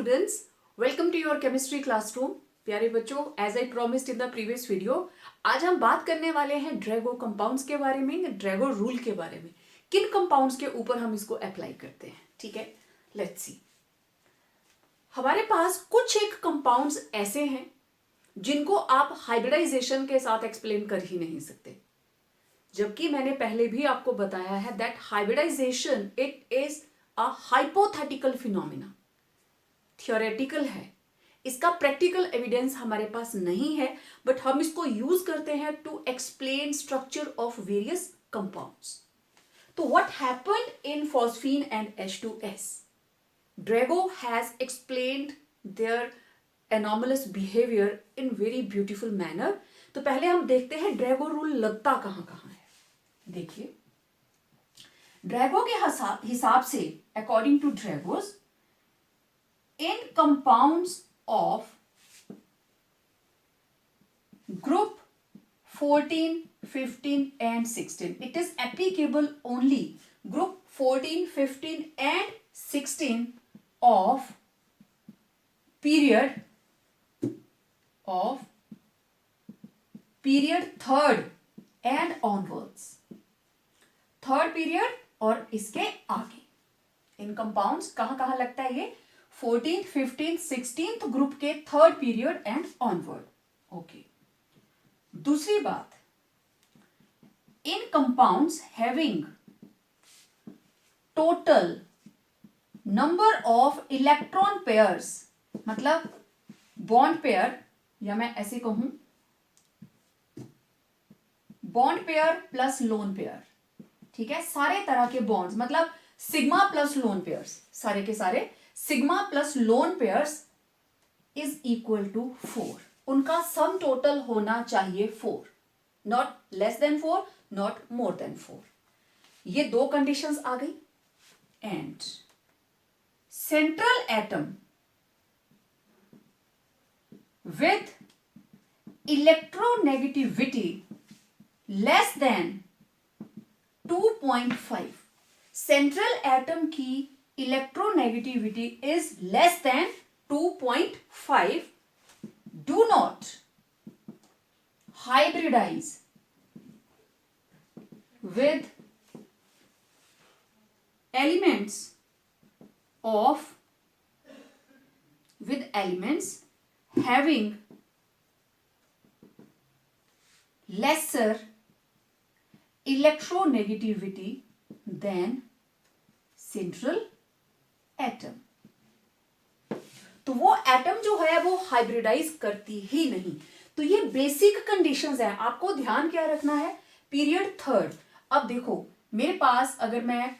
students, welcome to your chemistry classroom. प्यारे बच्चों, as I promised in the previous video, आज हम बात करने वाले हैं ड्रैगो कंपाउंड्स के बारे में, ड्रैगो रूल के बारे में. किन कंपाउंड्स के ऊपर हम इसको अप्लाई करते हैं. ठीक है, लेट्स सी. हमारे पास कुछ एक कंपाउंड्स ऐसे हैं जिनको आप हाइब्रिडाइजेशन के साथ एक्सप्लेन कर ही नहीं सकते, जबकि मैंने पहले भी आपको बताया है that hybridization it is a hypothetical phenomena. Theoretical है, इसका प्रैक्टिकल एविडेंस हमारे पास नहीं है, बट हम इसको यूज करते हैं to explain structure of various compounds. तो what happened in phosphine and H2S? Drago has explained their anomalous behavior in very beautiful manner. तो पहले हम देखते हैं ड्रैगो रूल लगता कहां कहां है. देखिए, ड्रैगो के हिसाब से according to Drago's, in compounds of group 14, 15 and 16, it is applicable only group 14, 15 and 16 of period third and onwards. Third period और इसके आगे इन कंपाउंड्स कहां कहां लगता है ये 14th, 15th, 16th ग्रुप के third period and onward. Okay, दूसरी बात, in compounds having total number of electron pairs, मतलब बॉन्ड पेयर, या मैं ऐसे कहूं bond pair plus lone pair. ठीक है, सारे तरह के बॉन्ड्स, मतलब सिग्मा प्लस लोन पेयर्स, सारे के सारे sigma plus lone pairs is equal to 4. उनका सम टोटल होना चाहिए 4, not less than 4, not more than 4. ये दो कंडीशंस आ गई. And central atom with electronegativity less than 2.5. Central atom की electronegativity is less than 2.5. Do not hybridize with elements having lesser electronegativity than central atom. तो वो atom जो है वो हाइब्रिडाइज करती ही नहीं. तो ये बेसिक कंडीशंस हैं. आपको ध्यान क्या रखना है, पीरियड थर्ड. अब देखो, मेरे पास अगर मैं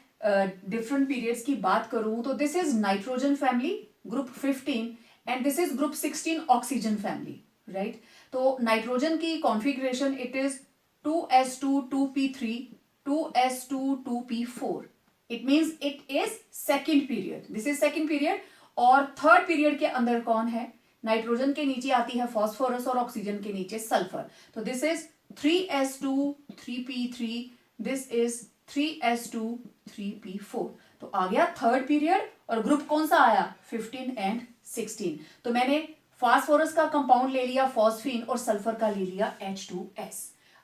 डिफरेंट पीरियड्स की बात करूं तो this is nitrogen family group 15 and this is group 16 oxygen family, right. तो नाइट्रोजन की configuration it is 2s2 2p3 2s2 2p4. It means it is second period. This is second period. और third period के अंदर कौन है, nitrogen के नीचे आती है फॉस्फोरस और ऑक्सीजन के नीचे सल्फर. तो this is 3s2 3p3, this is 3s2 3p4. तो आ गया थर्ड पीरियड. और ग्रुप कौन सा आया, 15 एंड 16. तो मैंने फास्फोरस का कंपाउंड ले लिया फॉस्फीन और सल्फर का ले लिया H2S.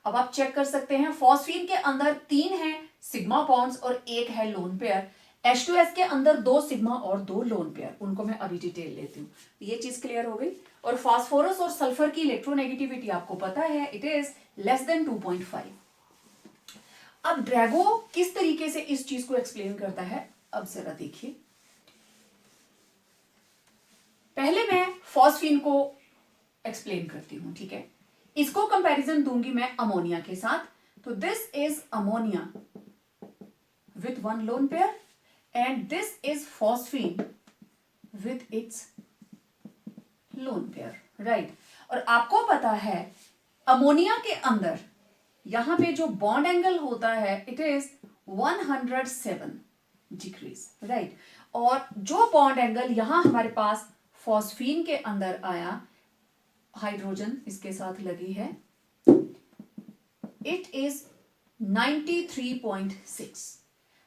अब आप चेक कर सकते हैं, फॉस्फीन के अंदर 3 है सिग्मा बॉन्ड्स और 1 है लोन पेयर. H2S के अंदर 2 सिग्मा और 2 लोन पेयर. उनको मैं अभी डिटेल लेती हूं. ये चीज क्लियर हो गई. और फास्फोरस और सल्फर की इलेक्ट्रोनेगेटिविटी आपको पता है, इट इज लेस देन 2.5. अब ड्रैगो किस तरीके से इस चीज को एक्सप्लेन करता है, अब जरा देखिए. पहले मैं फॉस्फीन को एक्सप्लेन करती हूं. ठीक है, इसको कंपैरिजन दूंगी मैं अमोनिया के साथ. तो this is ammonia with 1 lone pair and this is phosphine with its lone pair, right. और आपको पता है अमोनिया के अंदर यहां पे जो बॉन्ड एंगल होता है इट इज 107 डिग्रीज, राइट. और जो बॉन्ड एंगल यहां हमारे पास फॉस्फीन के अंदर आया, हाइड्रोजन इसके साथ लगी है, इट इज 93.6.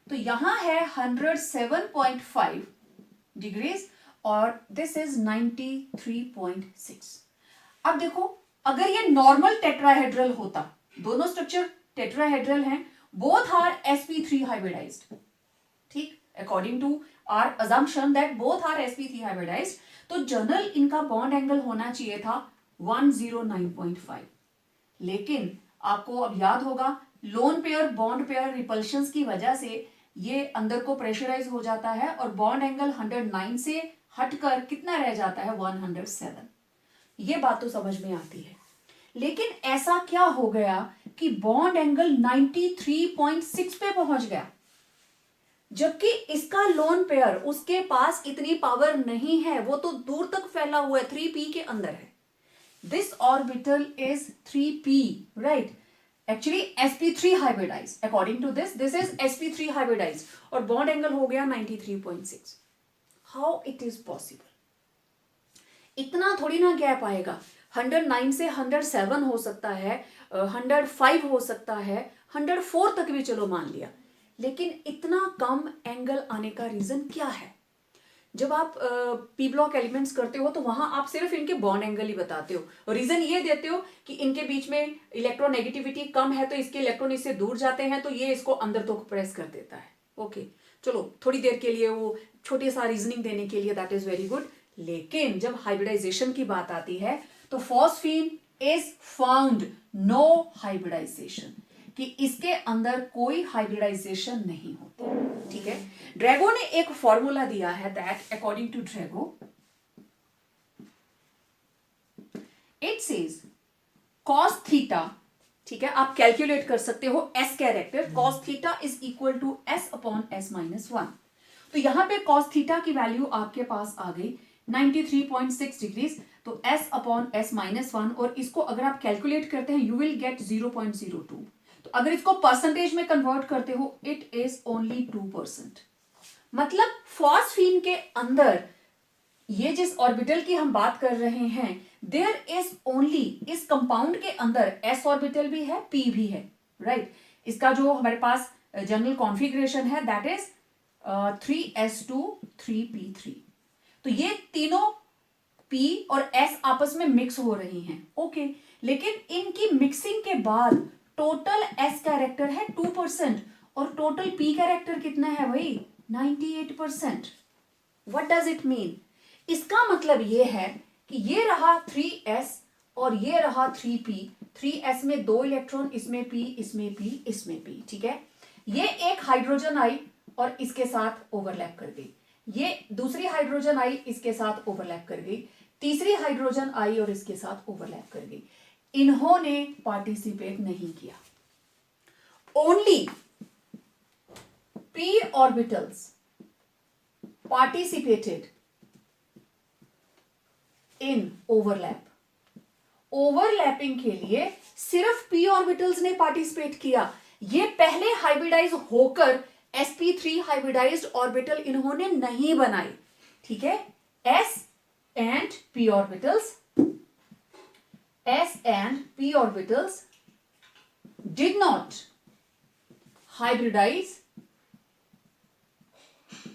तो यहां है 107.5 डिग्रीज और दिस इज 93.6। अब देखो, अगर ये नॉर्मल टेट्राहेड्रल होता, दोनों स्ट्रक्चर टेट्राहेड्रल हैं, बोथ आर sp3 हाइब्रिडाइज्ड, ठीक, according to our assumption that both are sp3 hybridized, तो जनरल इनका बॉन्ड एंगल होना चाहिए था 109.5। लेकिन आपको अब याद होगा, lone pair bond pair repulsions की वजह से ये अंदर को प्रेशराइज हो जाता है और बॉन्ड एंगल 109 से हटकर कितना रह जाता है, 107। ये बात तो समझ में आती है। लेकिन ऐसा क्या हो गया कि बॉन्ड एंगल 93.6 पे पहुंच गया, जबकि इसका लोन पेयर, उसके पास इतनी पावर नहीं है, वो तो दूर तक फैला हुआ है, 3p के अंदर है। This orbital is 3p, right, actually sp3 hybridized, according to this is sp3 hybridized, और बॉन्ड एंगल हो गया 93.6। How it is possible? इतना थोड़ी ना गैप आएगा, 109 से 107 हो सकता है, 105 हो सकता है, 104 तक भी चलो मान लिया, लेकिन इतना कम एंगल आने का रीजन क्या है? जब आप पी ब्लॉक एलिमेंट्स करते हो तो वहां आप सिर्फ इनके बॉन्ड एंगल ही बताते हो, और रीजन ये देते हो कि इनके बीच में इलेक्ट्रोनेगेटिविटी कम है, तो इसके इलेक्ट्रॉन इससे दूर जाते हैं, तो ये इसको अंदर तो प्रेस कर देता है। ओके, चलो थोड़ी देर के लिए वो छोटे सा रीजनिंग देने के लिए, दैट इज वेरी गुड। लेकिन जब हाइब्रिडाइजेशन की बात आती है तो phosphine is found no hybridization, कि इसके अंदर कोई हाइब्रिडाइजेशन नहीं होती, ठीक है। ड्रैगो ने एक फॉर्मूला दिया है that according to Drago it says cos theta, ठीक है, आप कैलकुलेट कर सकते हो s character, cos theta is equal to s upon s minus 1। तो यहां पे cos थीटा की वैल्यू आपके पास आ गई 93.6 डिग्रीज, तो s अपॉन s माइनस 1, और इसको अगर आप कैलकुलेट करते हैं यू विल गेट 0.02। तो अगर इसको परसेंटेज में कन्वर्ट करते हो इट इज ओनली 2%। मतलब फॉस्फीन के अंदर ये जिस ऑर्बिटल की हम बात कर रहे हैं, देयर इज ओनली, इस कंपाउंड के अंदर s ऑर्बिटल भी है, p भी है, राइट। इसका जो हमारे पास जनरल कॉन्फ़िगरेशन है दैट इज 3s2 3p3। तो ये तीनों p और s आपस में मिक्स हो रही हैं, ओके। लेकिन इनकी मिक्सिंग के बाद टोटल s कैरेक्टर है 2% और टोटल p कैरेक्टर कितना है भाई, 98%। What does it mean? इसका मतलब ये है कि ये रहा 3s और ये रहा 3p, 3s में 2 इलेक्ट्रॉन, इसमें p, इसमें p, इसमें p, ठीक है। ये एक हाइड्रोजन आई और इसके साथ ओवरलैप कर गई, ये दूसरी हाइड्रोजन आई इसके साथ ओवरलैप कर गई, तीसरी हाइड्रोजन आई और इसके साथ ओवरलैप कर गई। इन्होंने पार्टिसिपेट नहीं किया, only p orbitals participated in overlap। Overlapping के लिए सिर्फ p ऑर्बिटल्स ने पार्टिसिपेट किया, ये पहले हाइब्रिडाइज होकर sp3 हाइब्रिडाइज्ड ऑर्बिटल इन्होंने नहीं बनाई, ठीक है। s and p orbitals did not hybridize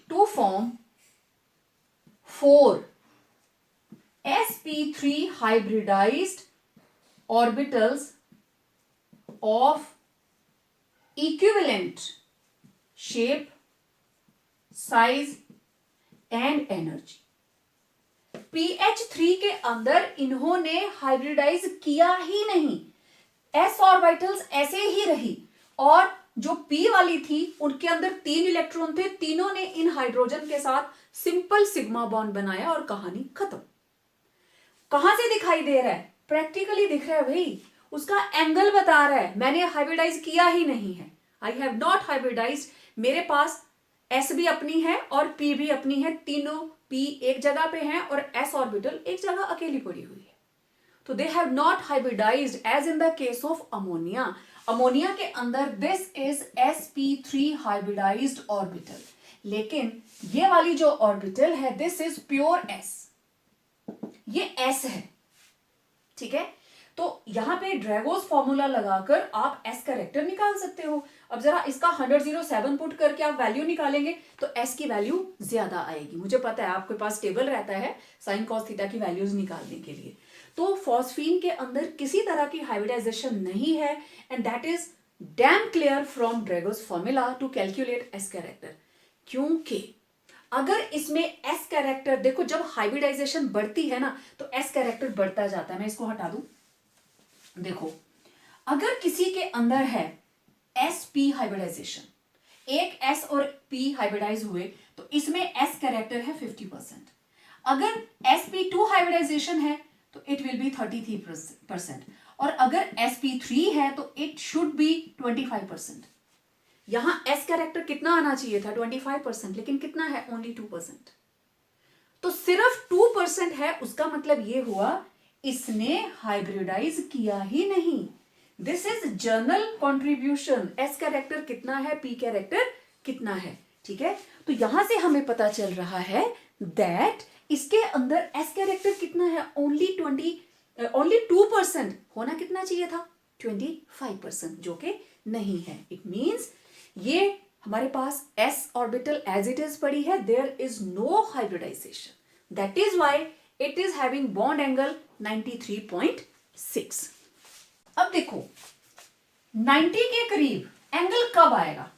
to form 4 sp3 hybridized orbitals of equivalent shape, size and energy। pH3 के अंदर इन्होंने हाइब्रिडाइज किया ही नहीं, s ऑर्बिटल्स ऐसे ही रही, और जो p वाली थी उनके अंदर 3 इलेक्ट्रॉन थे, तीनों ने इन हाइड्रोजन के साथ सिंपल सिग्मा बॉन्ड बनाया और कहानी खत्म। कहां से दिखाई दे रहा है? प्रैक्टिकली दिख रहा है भाई, उसका एंगल बता रहा है मैंने हाइब्रिडाइज किया ही नहीं है, आई हैव नॉट हाइब्रिडाइज। मेरे पास s भी अपनी है और p भी अपनी है, तीनों p एक जगह पे हैं और s ऑर्बिटल एक जगह अकेली पड़ी हुई है। तो they have not hybridized as in the case of ammonia. Ammonia के अंदर this is sp3 hybridized orbital, लेकिन ये वाली जो ऑर्बिटल है दिस इज प्योर s, ये s है, ठीक है। तो यहाँ पे ड्रैगोस फॉर्मूला लगाकर आप एस कैरेक्टर निकाल सकते हो। अब जरा इसका 107 पुट करके आप वैल्यू निकालेंगे तो एस की वैल्यू ज्यादा आएगी। मुझे पता है आपके पास टेबल रहता है साइन कॉस थीटा की वैल्यूज निकालने के लिए। तो फॉस्फीन के अंदर किसी तरह की हाइब्रिडाइजेशन नहीं है and that is damn clear from Drago's formula to calculate s character. क्योंकि अगर इसमें एस कैरेक्टर, देखो जब हाइब्रिडाइजेशन बढ़ती है ना तो एस कैरेक्टर बढ़ता जाता है। मैं इसको हटा दूं, देखो अगर किसी के अंदर है एस पी हाइब्रिडाइजेशन, एक एस और पी हाइब्रिडाइज हुए तो इसमें एस कैरेक्टर है 50%। अगर sp2 हाइब्रिडाइजेशन है तो इट विल बी 33%, और अगर sp3 है तो इट शुड बी 25%। यहां एस कैरेक्टर कितना आना चाहिए था 25%, लेकिन कितना है ओनली 2%। तो सिर्फ 2% है, उसका मतलब ये हुआ इसने हाइब्रिडाइज किया ही नहीं। This is journal contribution. S character कितना है, पी कैरेक्टर कितना है, ठीक है। तो यहां से हमें पता चल रहा है दैट इसके अंदर एस कैरेक्टर कितना है, ओनली 2%। होना कितना चाहिए था 25%, जो कि नहीं है। इट मीन्स ये हमारे पास S orbital as it is पड़ी है, there is no hybridization, that is why it is having bond angle 93.6। अब देखो 90 के करीब एंगल कब आएगा।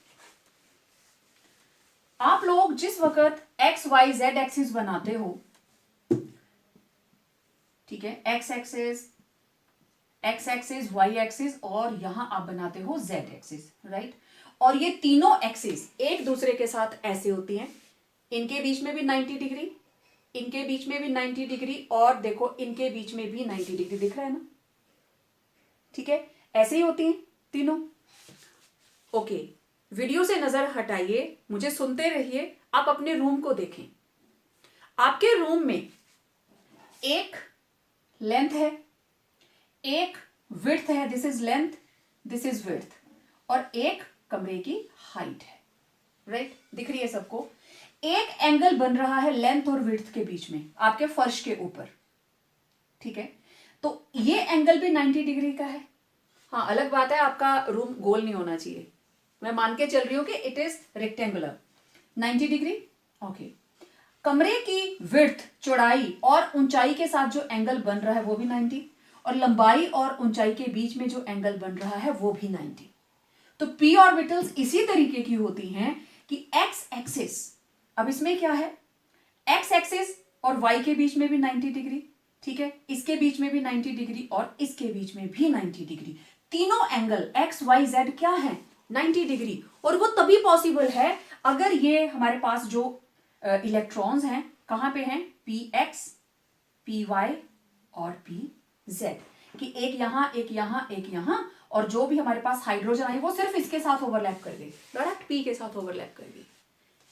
आप लोग जिस वक्त एक्स वाई जेड एक्सिस बनाते हो, ठीक है, एक्स एक्सिस वाई एक्सिस और यहां आप बनाते हो जेड एक्सिस, राइट। और ये तीनों एक्सिस एक दूसरे के साथ ऐसे होती हैं, इनके बीच में भी 90 डिग्री, इनके बीच में भी 90 डिग्री, और देखो इनके बीच में भी 90 डिग्री दिख रहा है ना, ठीक है, ऐसे ही होती हैं तीनों। ओके, वीडियो से नजर हटाइए, मुझे सुनते रहिए, आप अपने रूम को देखें। आपके रूम में एक लेंथ है, एक विड्थ है, this is length, this is width, और एक कमरे की हाइट है, राइट, दिख रही है सबको। एक एंगल बन रहा है लेंथ और विड्थ के बीच में आपके फर्श के ऊपर, ठीक है। तो ये एंगल भी 90 डिग्री का है। हाँ, अलग बात है आपका रूम गोल नहीं होना चाहिए, मैं मान के चल रही हूं कि it is rectangular. 90 degree, okay. कमरे की विड्थ, चौड़ाई और ऊंचाई के साथ जो एंगल बन रहा है वो भी 90, और लंबाई और ऊंचाई के बीच में जो एंगल बन रहा है वो भी 90। तो पी ऑर्बिटल्स इसी तरीके की होती हैं कि एक्स एक्सिस, अब इसमें क्या है, एक्स एक्सिस और वाई के बीच में भी 90 डिग्री, ठीक है, इसके बीच में भी 90 डिग्री और इसके बीच में भी 90 डिग्री। तीनों एंगल एक्स वाई जेड क्या है 90 डिग्री। और वो तभी पॉसिबल है अगर ये हमारे पास जो इलेक्ट्रॉन्स हैं कहां पे हैं, पी एक्स, पी वाई और पी जेड, कि एक यहां एक यहां एक यहां, और जो भी हमारे पास हाइड्रोजन आई वो सिर्फ इसके साथ ओवरलैप कर गई, डायरेक्ट पी के साथ ओवरलैप कर गई।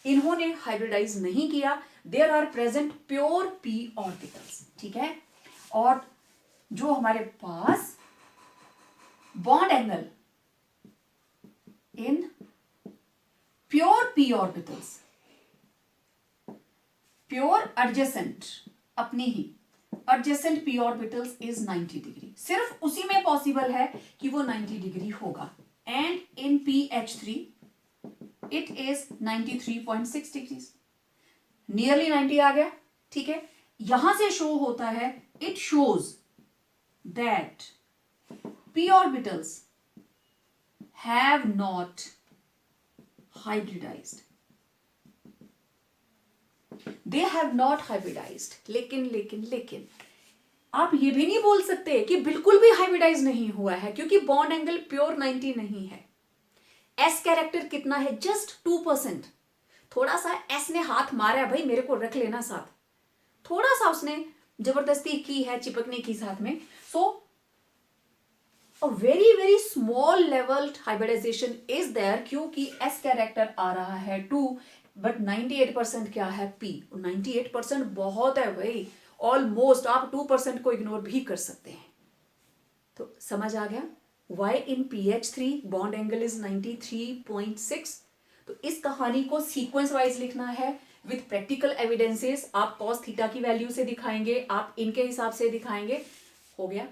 इन्होंने हाइब्रिडाइज नहीं किया, there are present pure P orbitals, ठीक है। और जो हमारे पास bond angle in pure P orbitals, pure adjacent, अपनी ही adjacent P orbitals is 90 degree. सिर्फ उसी में पॉसिबल है कि वो 90 डिग्री होगा। And in PH3 it is 93.6 degree, nearly 90 आ गया, ठीक है। यहां से शो होता है, it shows that p orbitals have not hybridized, they have not hybridized। लेकिन आप ये भी नहीं बोल सकते कि बिल्कुल भी हाइब्रिडाइज नहीं हुआ है, क्योंकि बॉन्ड एंगल प्योर 90 नहीं है। एस कैरेक्टर कितना है, जस्ट 2%। थोड़ा सा एस ने हाथ मारा है, भाई मेरे को रख लेना साथ, थोड़ा सा उसने जबरदस्ती की है, चिपकने की साथ में। सो a very small level hybridization is there, क्योंकि S कैरेक्टर आ रहा है 2, बट 98% क्या है P। 98% बहुत है भाई, ऑलमोस्ट आप 2% को इग्नोर भी कर सकते हैं। तो समझ आ गया why in PH3 bond angle is 93.6। तो इस कहानी को सीक्वेंस वाइज लिखना है विथ प्रैक्टिकल एविडेंसेस। आप cos थीटा की वैल्यू से दिखाएंगे, आप इनके हिसाब से दिखाएंगे, हो गया,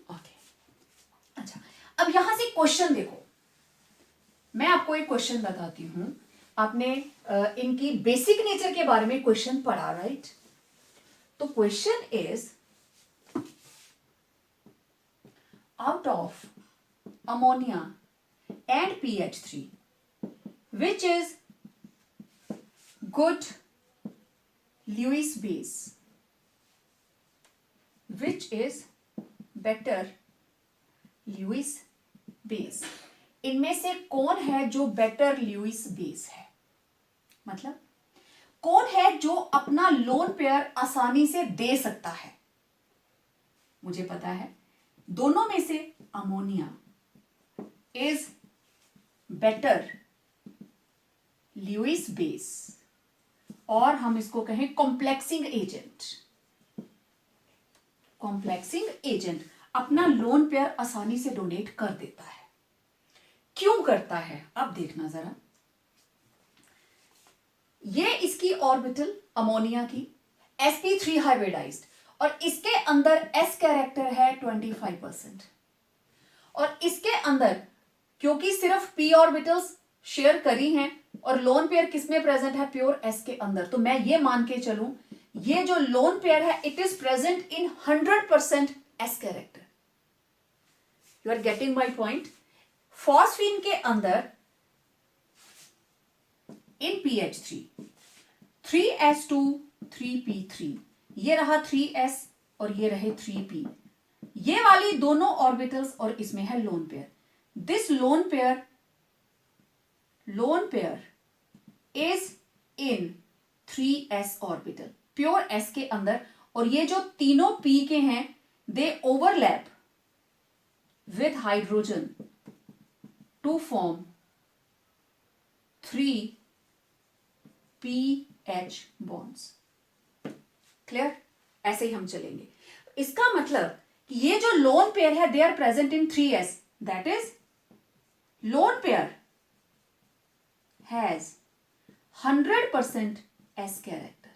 ओके। क्वेश्चन देखो, मैं आपको एक क्वेश्चन बताती हूं। आपने इनकी बेसिक नेचर के बारे में क्वेश्चन पढ़ा, राइट? तो question is, out of ammonia and PH3, which is good Lewis base, which is better Lewis base? इनमें से कौन है जो बेटर ल्यूइस बेस है? मतलब कौन है जो अपना लोन पेयर आसानी से दे सकता है? मुझे पता है दोनों में से ammonia is better Lewis base, और हम इसको कहें कॉम्प्लेक्सिंग एजेंट। कॉम्प्लेक्सिंग एजेंट अपना लोन पेयर आसानी से डोनेट कर देता है। क्यों करता है? अब देखना जरा, ये इसकी ऑर्बिटल अमोनिया की sp3 हाइब्रिडाइज्ड, और इसके अंदर s कैरेक्टर है 25%, और इसके अंदर क्योंकि सिर्फ p ऑर्बिटल्स शेयर करी हैं और लोन पेयर किसमें प्रेजेंट है? प्योर s के अंदर। तो मैं ये मान के चलूं ये जो लोन पेयर है it is present in 100% s character. You are getting my point? Phosphine के अंदर इन PH3 3s2 3p3, ये रहा 3s और ये रहे 3p, ये वाली दोनों ऑर्बिटल्स, और इसमें है lone pair. This lone pair is in 3s orbital, pure s के अंदर, और ये जो तीनों p के हैं they overlap with hydrogen to form 3pH bonds. Clear? ऐसे ही हम चलेंगे। इसका मतलब कि ये जो लोन पेयर है they are present in 3s, that is lone pair has 100% s character.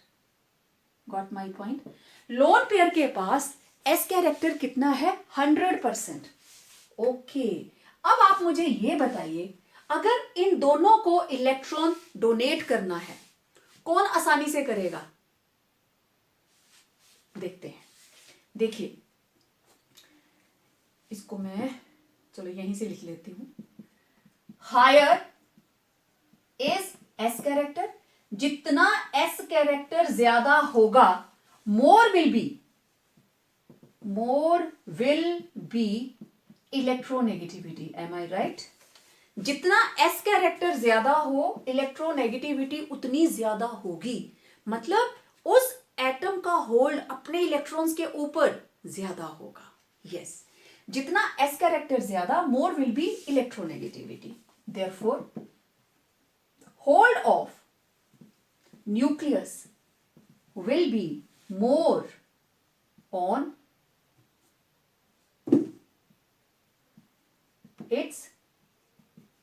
Got my point? Lone pair के पास s कैरेक्टर कितना है? 100%। ओके, अब आप मुझे ये बताइए, अगर इन दोनों को इलेक्ट्रॉन डोनेट करना है कौन आसानी से करेगा? देखते हैं। देखिए, इसको मैं चलो यहीं से लिख लेती हूं। हायर इज एस कैरेक्टर, जितना एस कैरेक्टर ज्यादा होगा more will be electronegativity. Am I right? जितना एस कैरेक्टर ज्यादा हो इलेक्ट्रोनेगेटिविटी उतनी ज्यादा होगी, मतलब उस एटम का होल्ड अपने इलेक्ट्रॉन्स के ऊपर ज्यादा होगा। यस, जितना s कैरेक्टर ज्यादा मोर will be electronegativity. Therefore hold of nucleus will be more on it's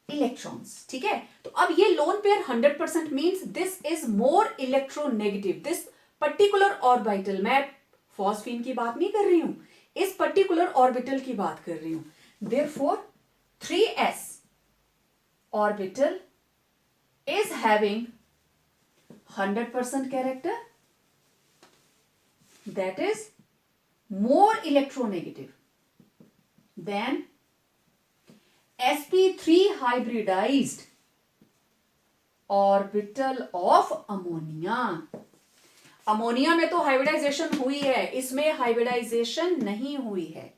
electrons. ठीक है, तो अब ये lone pair 100% means this is more electronegative. This particular orbital, मैं फॉस्फीन की बात नहीं कर रही हूं, इस पर्टिकुलर ऑर्बिटल की बात कर रही हूं। Therefore 3s orbital is having 100% character, that is more electronegative than sp3 hybridized orbital of ammonia. Ammonia में तो हाइब्रिडाइजेशन हुई है, इसमें हाइब्रिडाइजेशन नहीं हुई है।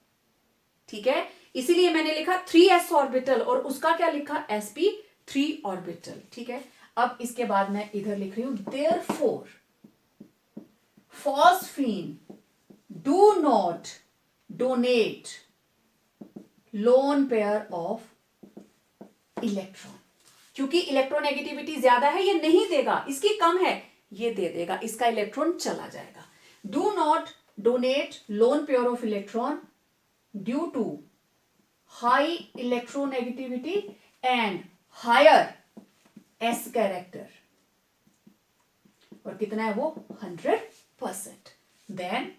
ठीक है, इसीलिए मैंने लिखा 3s ऑर्बिटल और उसका क्या लिखा? sp3 orbital. ठीक है, अब इसके बाद मैं इधर लिख रही हूं therefore phosphine do not donate lone pair of electron, क्योंकि इलेक्ट्रोनेगेटिविटी ज्यादा है ये नहीं देगा, इसकी कम है ये दे देगा, इसका इलेक्ट्रॉन चला जाएगा। Do not donate lone pair of electron due to high electronegativity and higher s character, और कितना है वो? 100% देन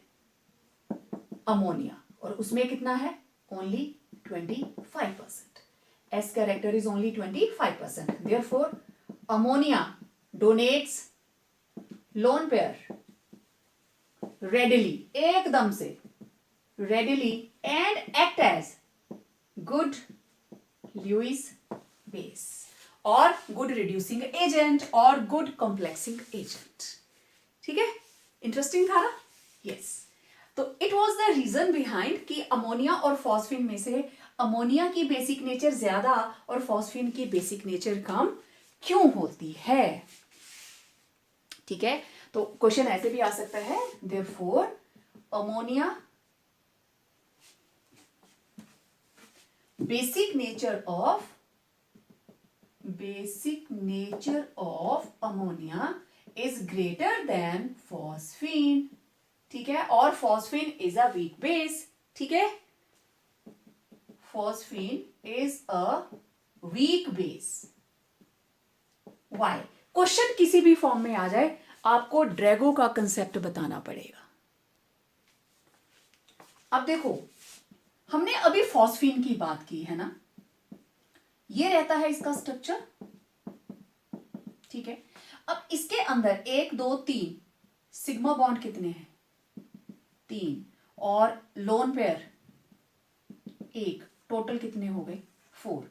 अमोनिया, और उसमें कितना है? Only 25%। S character is only 25%. Therefore, ammonia donates lone pair readily, एकदम से readily and act as good Lewis base और good reducing agent और good complexing agent. ठीक है, इंटरेस्टिंग था ना? यस. तो it was the reason behind कि अमोनिया और फॉस्फीन में से अमोनिया की बेसिक नेचर ज्यादा और फॉस्फीन की बेसिक नेचर कम क्यों होती है. ठीक है, तो क्वेश्चन ऐसे भी आ सकता है, therefore ammonia basic nature of ammonia is greater than phosphine. ठीक है, और phosphine is a weak base. ठीक है, phosphine is a weak base. Why? Question किसी भी फॉर्म में आ जाए, आपको ड्रैगो का कंसेप्ट बताना पड़ेगा. अब देखो, हमने अभी फॉस्फीन की बात की है ना, ये रहता है इसका स्ट्रक्चर. ठीक है, अब इसके अंदर 1 2 3 सिग्मा बॉन्ड कितने हैं? 3. और लोन पेयर 1. टोटल कितने हो गए? 4.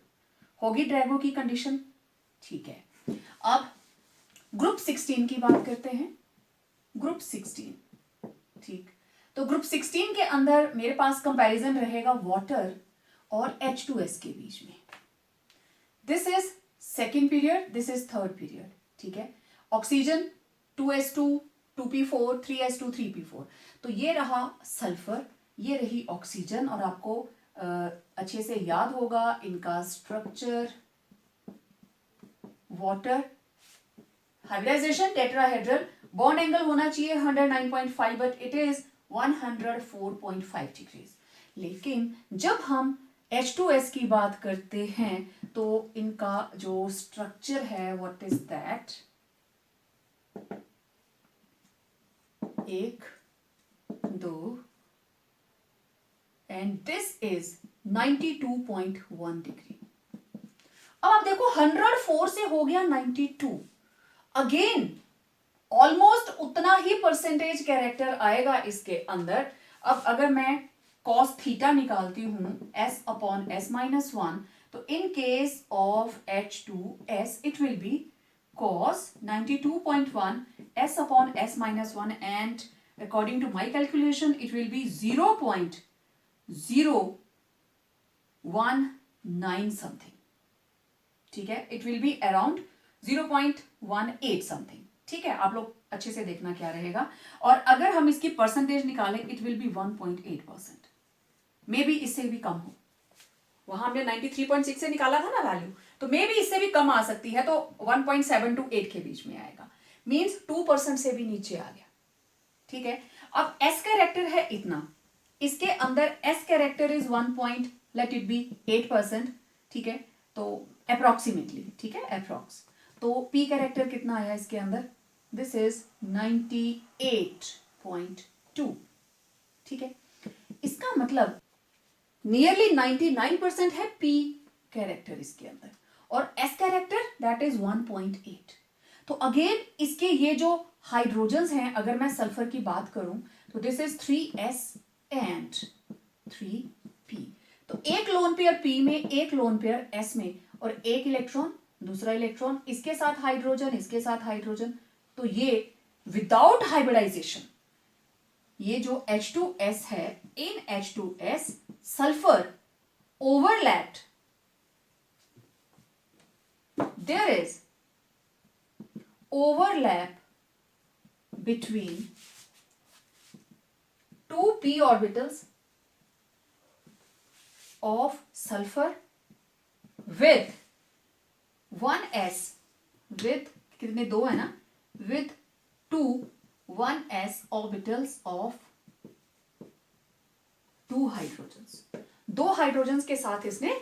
होगी ड्रैगो की कंडीशन. ठीक है, अब ग्रुप 16 की बात करते हैं. ग्रुप 16. ठीक, तो ग्रुप 16 के अंदर मेरे पास कंपैरिजन रहेगा वाटर और H2S के बीच में. This is second period, this is third period. ठीक है, oxygen 2s2 2p4 3s2 3p4. तो ये रहा सल्फर, ये रही ऑक्सीजन, और आपको अच्छे से याद होगा इनका structure. Water hybridization tetrahedral, bond angle होना चाहिए 109.5 बट इट इज 104.5 डिग्रीज. लेकिन जब हम H2S की बात करते हैं तो इनका जो स्ट्रक्चर है, what is that? 1 2 and this is 92.1 degree. अब आप देखो 104 से हो गया 92. अगेन ऑलमोस्ट उतना ही परसेंटेज कैरेक्टर आएगा इसके अंदर. अब अगर मैं cos थीटा निकालती हूं S/S-1, तो in case of H2S it will be cos 92.1 S/S-1 and according to my calculation it will be 0.019 something. ठीक है, it will be around 0.18 something. ठीक है, आप लोग अच्छे से देखना क्या रहेगा. और अगर हम इसकी परसेंटेज निकालें it will be 1.8%. May be इससे भी कम हो. वहां हमने 93.6 से निकाला था ना वैल्यू, तो मे बी इससे भी कम आ सकती है. तो 1.7 to 8 के बीच में आएगा. मीन्स 2% से भी नीचे आ गया. ठीक है, अब S कैरेक्टर है इतना, इसके अंदर S character is 1. Let it be 8%. ठीक है, तो अप्रोक्सीमेटली. ठीक है, अप्रोक्स. तो P कैरेक्टर कितना आया इसके अंदर? This is 98.2. ठीक है, इसका मतलब नियरली 99% है P कैरेक्टर इसके अंदर, और S कैरेक्टर दैट इज 1.8. तो अगेन इसके ये जो हाइड्रोजन्स हैं, अगर मैं सल्फर की बात करूं तो this is 3s and 3p. तो एक लोन पेयर P में, एक लोन पेयर S में, और एक इलेक्ट्रॉन, दूसरा इलेक्ट्रॉन, इसके साथ हाइड्रोजन, इसके साथ हाइड्रोजन. तो ये विदाउट हाइब्रिडाइजेशन, ये जो H2S है, in H2S sulphur overlapped, there is overlap between two p orbitals of sulfur with 1s, with कितने? 2 है ना, with 1s orbitals of 2 hydrogens. 2 hydrogens के साथ इसने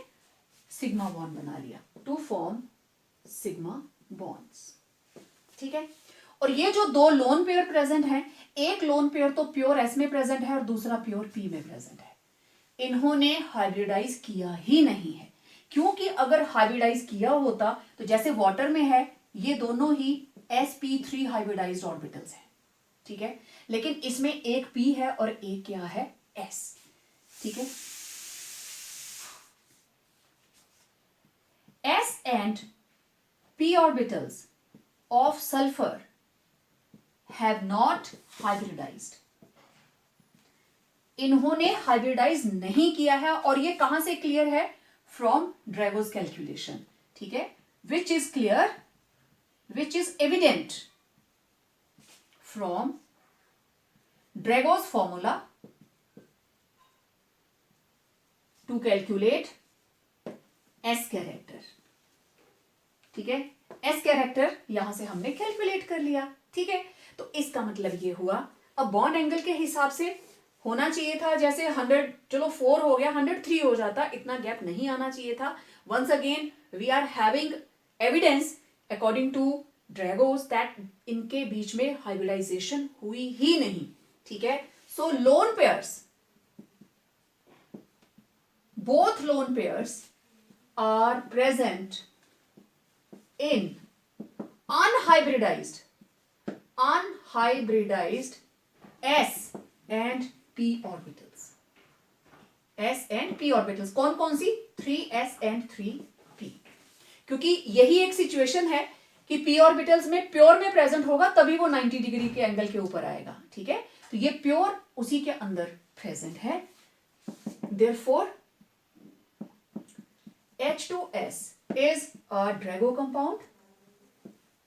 सिग्मा बॉन्ड बना लिया टू फॉर्म सिग्मा बॉन्ड्स. ठीक है, और ये जो 2 लोन पेयर प्रेजेंट हैं, एक लोन पेयर तो प्योर S में प्रेजेंट है और दूसरा प्योर P में प्रेजेंट है. इन्होंने हाइब्रिडाइज किया ही नहीं है. क्योंकि अगर हाइब्रिडाइज किया होता तो जैसे वाटर में है, ये दोनों ही sp3 हाइब्रिडाइज्ड ऑर्बिटल्स हैं, ठीक है, लेकिन इसमें एक p है और एक क्या है, s, ठीक है। s and p orbitals of sulfur have not hybridized, इन्होंने हाइब्रिडाइज नहीं किया है, और ये कहां से क्लियर है, फ्रॉम ड्रैगोस कैलकुलेशन, ठीक है, which is clear, which is evident from Drago's formula to calculate s character, ठीक है, एस कैरेक्टर यहां से हमने कैलकुलेट कर लिया, ठीक है। तो इसका मतलब ये हुआ, अब बॉन्ड एंगल के हिसाब से होना चाहिए था जैसे 100, चलो 4 हो गया, 103 हो जाता, इतना गैप नहीं आना चाहिए था। Once again we are having evidence according to Drago's that इनके बीच में हाइब्रिडाइजेशन हुई ही नहीं, ठीक है। So lone pairs, both lone pairs are present in unhybridized s and p orbitals, s and p orbitals कौन कौन सी, 3s and 3p, क्योंकि यही एक सिचुएशन है कि p ऑर्बिटल्स में प्योर में प्रेजेंट होगा तभी वो 90 डिग्री के एंगल के ऊपर आएगा, ठीक है। तो ये प्योर उसी के अंदर प्रेजेंट है, therefore H2S is a Drago compound.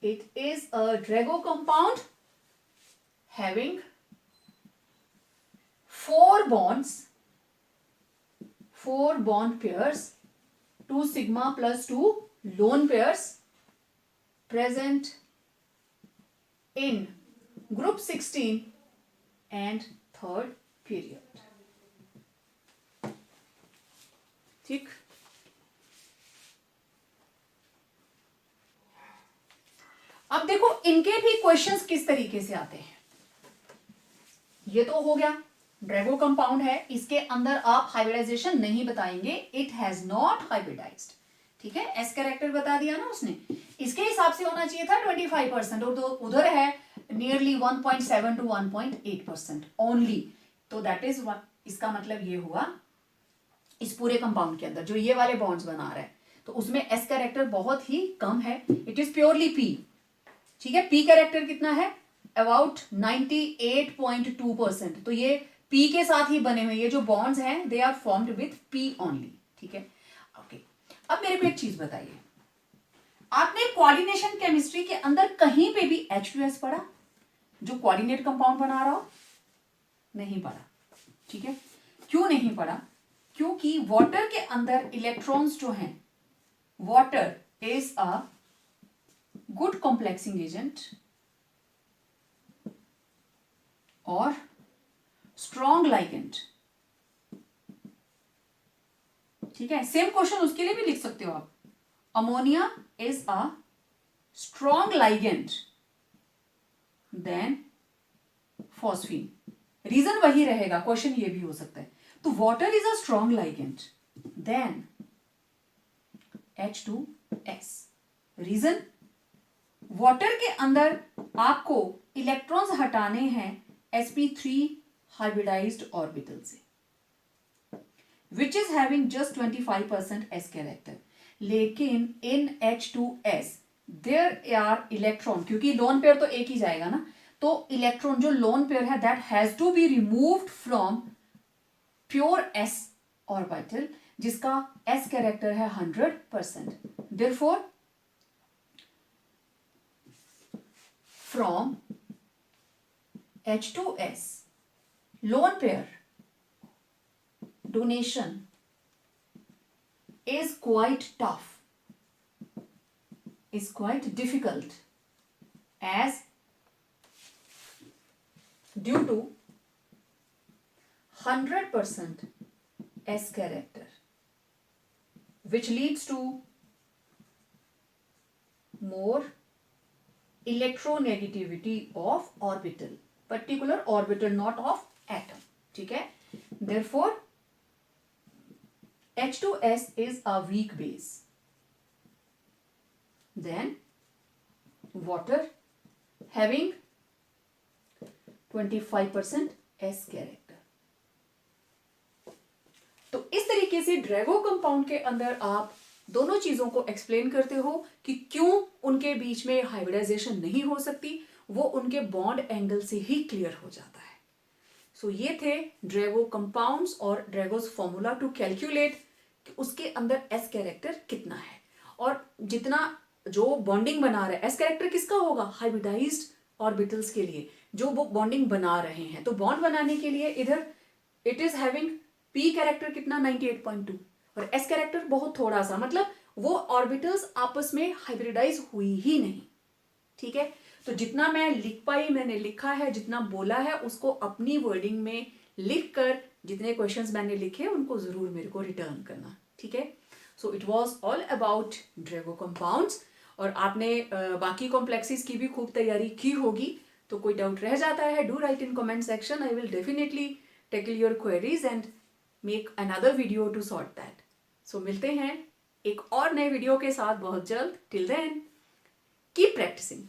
It is a Drago compound having 4 bonds, 4 bond pairs, 2 sigma plus 2 lone pairs present in group 16 and 3rd period. ठीक, अब देखो इनके भी क्वेश्चंस किस तरीके से आते हैं। ये तो हो गया, ड्रैगो कंपाउंड है, इसके अंदर आप हाइब्रिडाइजेशन नहीं बताएंगे, इट हैज नॉट हाइब्रिडाइज्ड, ठीक है, एस कैरेक्टर बता दिया ना उसने, इसके हिसाब से होना चाहिए था 25%, और तो उधर है नियरली 1.7 to 1.8% ओनली, तो दैट इज इसका मतलब ये हुआ इस पूरे कंपाउंड के अंदर जो ये वाले बॉन्ड्स बना रहा है, तो उसमें एस कैरेक्टर बहुत ही कम है, इट इज प्योरली पी, ठीक है। पी कैरेक्टर कितना है, अबाउट 98.2%, तो ये पी के साथ ही बने हुए, ये जो बॉन्ड्स हैं they are formed with p only, ठीक है, ओके। अब मेरे को एक चीज बताइए, आपने कोऑर्डिनेशन केमिस्ट्री के अंदर कहीं पे भी H2S पढ़ा जो कोऑर्डिनेट कंपाउंड बना रहा हो, नहीं पढ़ा, ठीक है। क्यों नहीं पढ़ा, क्योंकि वाटर के अंदर इलेक्ट्रॉन्स जो हैं, water is a good complexing agent और स्ट्रॉन्ग लाइगेंड, ठीक है। सेम क्वेश्चन उसके लिए भी लिख सकते हो आप, ammonia is a strong ligand than phosphine, reason वही रहेगा, क्वेश्चन ये भी हो सकता है। तो water is a strong ligand than H2S, reason water के अंदर आपको इलेक्ट्रॉन्स हटाने हैं sp3 हाइब्रिडाइज्ड ऑर्बिटल से, which is having just 25% s character, लेकिन in H2S there are electron, क्योंकि लोन पेयर तो एक ही जाएगा ना, तो इलेक्ट्रॉन जो लोन पेयर है that has to be removed from pure s orbital जिसका s कैरेक्टर है 100%, therefore from H2S lone pair donation is quite tough, is quite difficult, as due to 100% S character, which leads to more electronegativity of orbital, particular orbital, not of atom, ठीक है। therefore H2S is a weak base. Then water having 25% S character. तो इस तरीके से Drago compound के अंदर आप दोनों चीजों को एक्सप्लेन करते हो कि क्यों उनके बीच में हाइब्रिडाइजेशन नहीं हो सकती, वो उनके बॉन्ड एंगल से ही क्लियर हो जाता है. सो ये थे ड्रैगो कंपाउंड्स और ड्रैगोस फॉर्मूला टू कैलकुलेट कि उसके अंदर एस कैरेक्टर कितना है. और जितना जो बॉन्डिंग बना रहा है, एस कैरेक्टर किसका होगा? हाइब्रिडाइज्ड ऑर्बिटल्स के लिए जो वो बॉन्डिंग बना रहे हैं. तो बॉन्ड बनाने के लिए इधर it is having P character कितना 98.2 और एस कैरेक्टर बहुत थोड़ा सा, मतलब वो ऑर्बिटल्स आपस में हाइब्रिडाइज हुई ही नहीं. ठीक है, तो जितना मैं लिख पाई मैंने लिखा है, जितना बोला है उसको अपनी वर्डिंग में लिख कर जितने क्वेश्चंस मैंने लिखे उनको जरूर मेरे को रिटर्न करना. ठीक है, so it was all about Drago compounds. और आपने बाकी कॉम्प्लेक्सेस की भी खूब तैयारी की होगी. तो कोई डाउट रह जाता है, do write in comment section. I will definitely tackle your queries and make another video to sort that. So मिलते हैं एक और नए वीडियो के साथ बहुत जल्द. Till then keep practising.